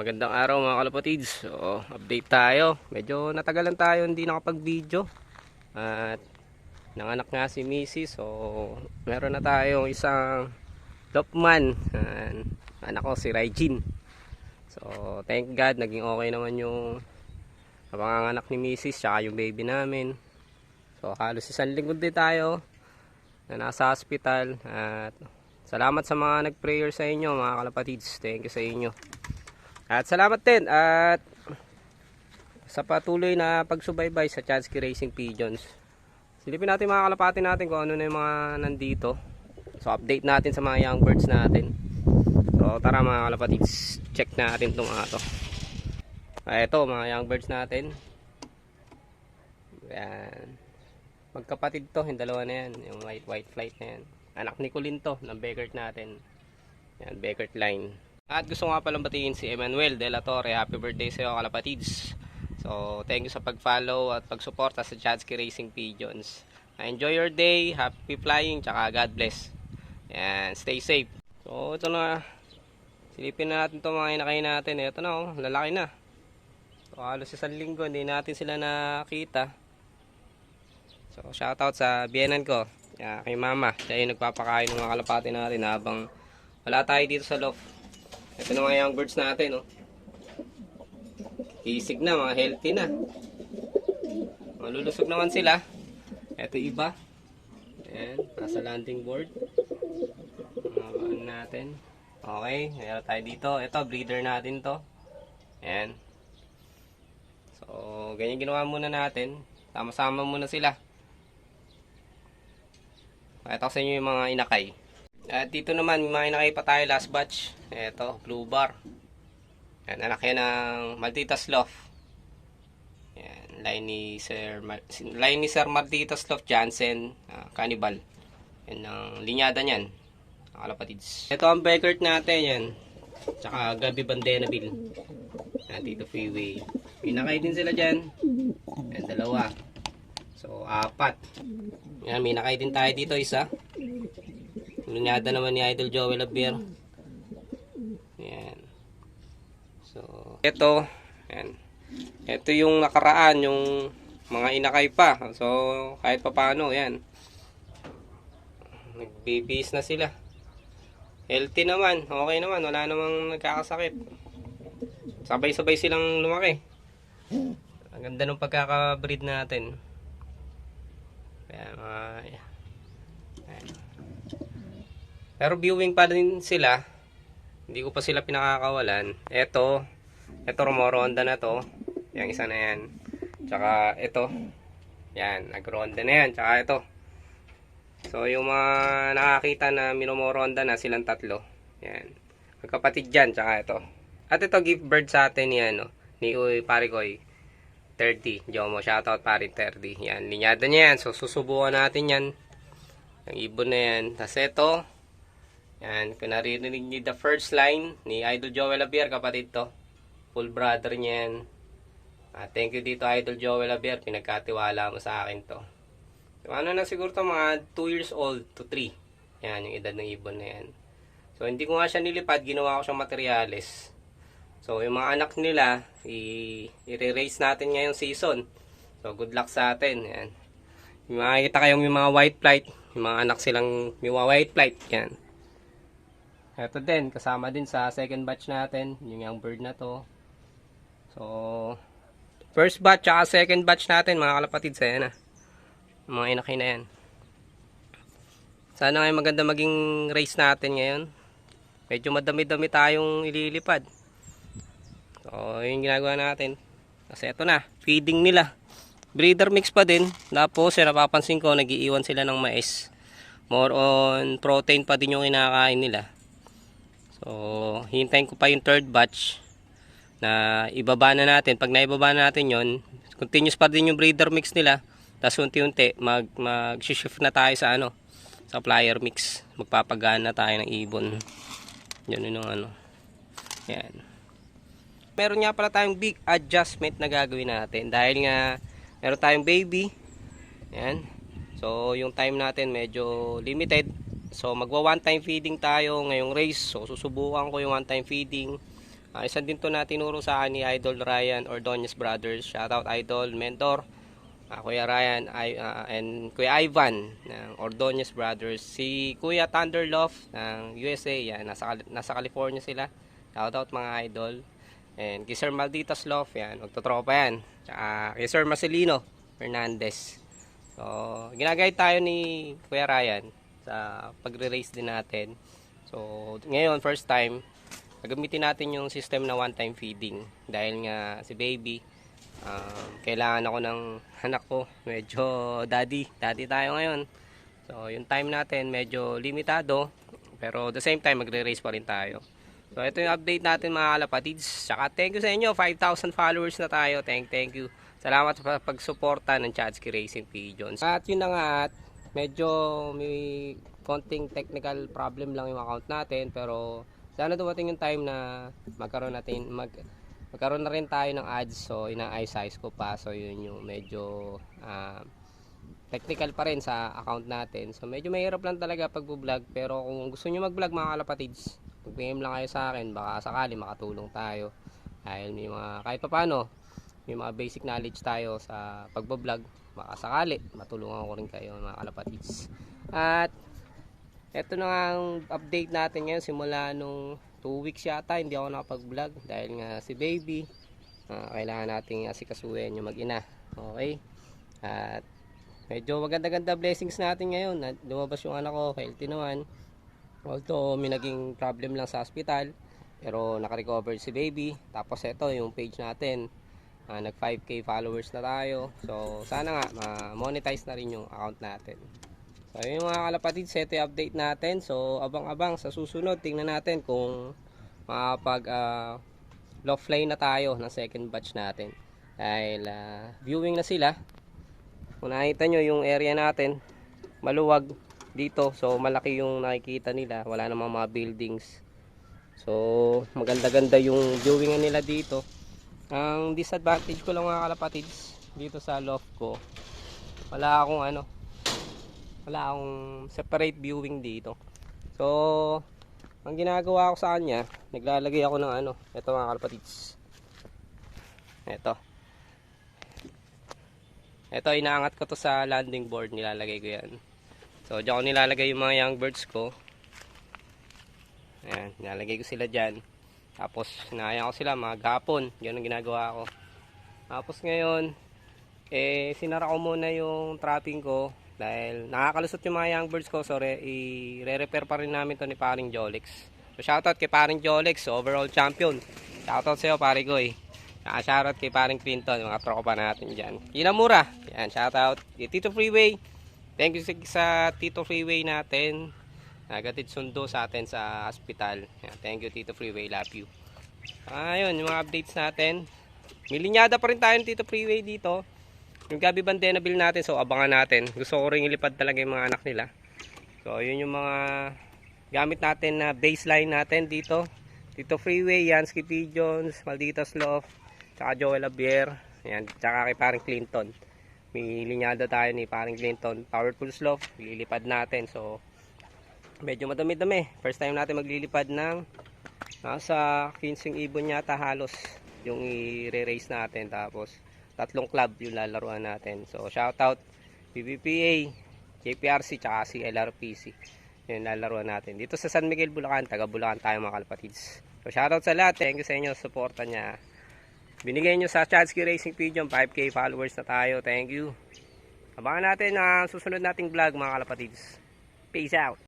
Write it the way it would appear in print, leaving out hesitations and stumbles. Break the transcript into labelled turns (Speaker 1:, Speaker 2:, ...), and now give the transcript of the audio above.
Speaker 1: Magandang araw mga kalapatids. So, update tayo. Medyo natagalan tayo hindi nakapag-video. At nanganak nga si Mrs. So, meron na tayong isang Lopman. Anak ko si Raijin. So, thank God naging okay naman yung panganganak ni Mrs. Tsaka yung baby namin. So, halos isang linggo din tayo na nasa hospital. At salamat sa mga nag-prayer sa inyo mga kalapatids. Thank you sa inyo. At salamat din at sa patuloy na pagsubaybay sa Chansky Racing Pigeons. Silipin natin mga kalapati natin kung ano na yung mga nandito. So update natin sa mga young birds natin. So tara mga kalapatids, check natin itong to. Ito mga young birds natin. Yan. Magkapatid to, yung dalawa na yan. Yung white flight na yan. Anak ni Colin to, ng Beckert natin. Yan, Beckert line. At gusto nga palang batiin si Emmanuel De La Torre. Happy birthday sa iyo kalapatids. So thank you sa pag-follow at pag-suporta sa Chansky Racing Pigeons. Enjoy your day, happy flying, tsaka God bless. Yan, stay safe. So ito na, silipin na natin itong mga inakay natin. Ito na oh, lalaki na. So halos isang linggo hindi natin sila nakita. So shoutout sa biyenan ko, kay mama. Siya yung nagpapakain ng mga kalapati natin habang wala tayo dito sa loft. Ito na mga young birds natin, oh. Isig na, mga healthy na. Malulusog naman sila. Ito iba. Ayan, nasa landing board. Ano natin. Okay, meron tayo dito. Ito, breeder natin to. Ayan. So, ganyan ginawa muna natin. Sama-sama muna sila. Pakita ko sa inyo yung mga inakay. At dito naman, may inakay pa tayo last batch. Ito, blue bar. Yan, anak yan ng Maltese Sloth. Yan, line ni Sir Maltese Sloth Jansen, Cannibal. Yan ang linyada niyan, kalapatids. Ito ang Beckert natin, yan. Tsaka Gabi Bandenabil. Yan, dito freeway. Inakay din sila dyan. Yan, dalawa. So, 4. Yan, may inakay din tayo dito, isa. Linyada naman ni Idol Joel Abier. Yan. So, ito. Yan. Ito yung nakaraan, yung mga inakay pa. So, kahit pa paano, yan. Nagbibis na sila. Healthy naman. Okay naman. Wala namang nagkakasakit. Sabay-sabay silang lumaki. Ang ganda ng pagkakabreed natin. Kaya, yan. Pero viewing pa din sila. Hindi ko pa sila pinakakawalan. Ito rumoronda na to. Yung isa na yan. Tsaka ito. Yan, nagronda na yan. Tsaka ito. So yung mga nakakita na minomoronda na silang tatlo. Yan. Magkapatid dyan. Tsaka ito. At ito gift bird sa atin yan. No? Ni Uy Parikoy 30. Jomo, shoutout Parin 30. Yan, linyada niya yan. So susubukan natin yan. Ang ibon na yan. Tapos ito. Yan, kung narinig niyo the first line ni Idol Joel Abier, kapatid to. Full brother niya yan. Thank you dito Idol Joel Abier, pinagkatiwala mo sa akin to. So, ano na siguro to, mga 2 years old to 3. Yan, yung edad ng ibon na yan. So, hindi ko nga siya nilipad, ginawa ko siyang materials. So, yung mga anak nila, i-re-raise natin ngayong season. So, good luck sa atin. Yan. Yung makikita kayong yung mga white flight, yung mga anak silang yung mga white flight. Yan. Ito din, kasama din sa second batch natin, yung young bird na to. So, first batch at second batch natin, mga kalapatids, ayan na. Mga inakay na yan. Sana ngayon maganda maging race natin ngayon. Medyo madami-dami tayong ililipad. So, yun ginagawa natin. Kasi ito na, feeding nila. Breeder mix pa din. Tapos, napapansin ko, nag-iiwan sila ng mais. More on protein pa din yung kinakain nila. So, hintayin ko pa yung third batch na ibaba na natin. Pag naibaba na natin yon, continuous pa din yung breeder mix nila. Tapos unti-unti mag-shift na tayo sa sa flyer mix. Magpapagana tayo ng ibon. Yun yung Yan. Meron nga pala tayong big adjustment na gagawin natin dahil nga meron tayong baby. Yan. So, yung time natin medyo limited. So magwa one time feeding tayo ngayong race. So susubukan ko yung one time feeding Isa din to na tinuro sa akin ni Idol Ryan Ordonez Brothers. Shoutout Idol, mentor. Kuya Ryan and Kuya Ivan ng Ordonez Brothers. Si Kuya Thunderloft ng USA. Yan, nasa California sila. Shoutout mga idol. And kay Sir Malditas Love. Yan, magtotropa yan. Tsaka kay Sir Marcelino Fernandez. So, ginagayad tayo ni Kuya Ryan sa pagre-race din natin. So, ngayon, first time, gagamitin natin yung system na one-time feeding. Dahil nga si baby, kailangan ako ng anak ko. Medyo daddy tayo ngayon. So, yung time natin medyo limitado. Pero the same time, magre-race pa rin tayo. So, ito yung update natin mga kalapatids. Saka thank you sa inyo. 5,000 followers na tayo. Thank you. Salamat sa pagsuporta ng Chadski Racing Pigeons. At yun na nga, medyo may konting technical problem lang yung account natin. Pero sana dumating yung time na magkaroon na rin tayo ng ads. So ina-ayos ko pa. So yun yung medyo technical pa rin sa account natin. So medyo mahirap lang talaga pag-vlog. Pero kung gusto nyo mag-vlog mga kalapatids, mag-PM lang kayo sa akin. Baka sakali makatulong tayo. Dahil may mga kahit pa paano, may mga basic knowledge tayo sa pagbablog. Baka sakali matulungan ko rin kayo mga kalapatids. At eto na ang update natin ngayon. Simula nung 2 weeks yata hindi ako nakapag-vlog dahil nga si baby, kailangan nating asikasuhin yung mag-ina. Okay, at medyo maganda-ganda blessings natin ngayon. Lumabas yung anak ko, healthy naman, although may naging problem lang sa hospital, pero nakarecover si baby. Tapos ito yung page natin, nag 5k followers na tayo. So sana nga ma-monetize na rin yung account natin. So yung mga kalapatids, ito yung update natin. So abang-abang sa susunod, tingnan natin kung makapag offline na tayo ng second batch natin. Dahil viewing na sila. Kung nakita nyo yung area natin, maluwag dito. So malaki yung nakikita nila. Wala namang mga buildings. So maganda-ganda yung viewing nila dito. Ang disadvantage ko lang mga kalapatids, dito sa loft ko, wala akong separate viewing dito. So ang ginagawa ko sa kanya, naglalagay ako ng ito mga kalapatids, ito inaangat ko to sa landing board, nilalagay ko yan. So diyan ko nilalagay yung mga young birds ko. Ayan, nilalagay ko sila dyan. Tapos sinayang ko sila maghapon, yun ang ginagawa ko. Tapos ngayon sinara ko muna yung trapping ko dahil nakakalusot yung mga young birds ko. So i-re-repair pa rin namin to ni paring Jolex. So shoutout kay paring Jolex, overall champion. Shoutout sa iyo pare Goy. Shoutout kay paring Clinton, mga tropa natin dyan. Inamura, yan, shoutout kay Tito Freeway. Thank you sa Tito Freeway natin, nagatid sundo sa atin sa hospital. Yan, thank you Tito Freeway, love you. Ayun yung mga updates natin. May linyada pa rin tayo ng Tito Freeway dito. Yung Gabi Bandena bill natin, so abangan natin. Gusto ko rin ilipad talaga yung mga anak nila. So yun yung mga gamit natin na baseline natin dito. Tito Freeway, Chadski Pigeons, Malditas Love, tsaka Joel Abier. Yan, tsaka kay paring Clinton. May linyada tayo ni paring Clinton, Powerful Love, lilipad natin. So medyo madami-dami. First time natin maglilipad ng nasa 15 ibon yata halos yung i-re-race natin. Tapos 3 club yung lalaruan natin. So shoutout PBPA, JPRC, tsaka si LRPC. Yung lalaruan natin dito sa San Miguel, Bulacan. Taga Bulacan tayo mga kalapatids. So shoutout sa lahat. Thank you sa inyo, suporta niya. Binigay nyo sa Chadski Racing Pigeon, 5k followers na tayo. Thank you. Abangan natin ang susunod nating vlog mga kalapatids. Peace out.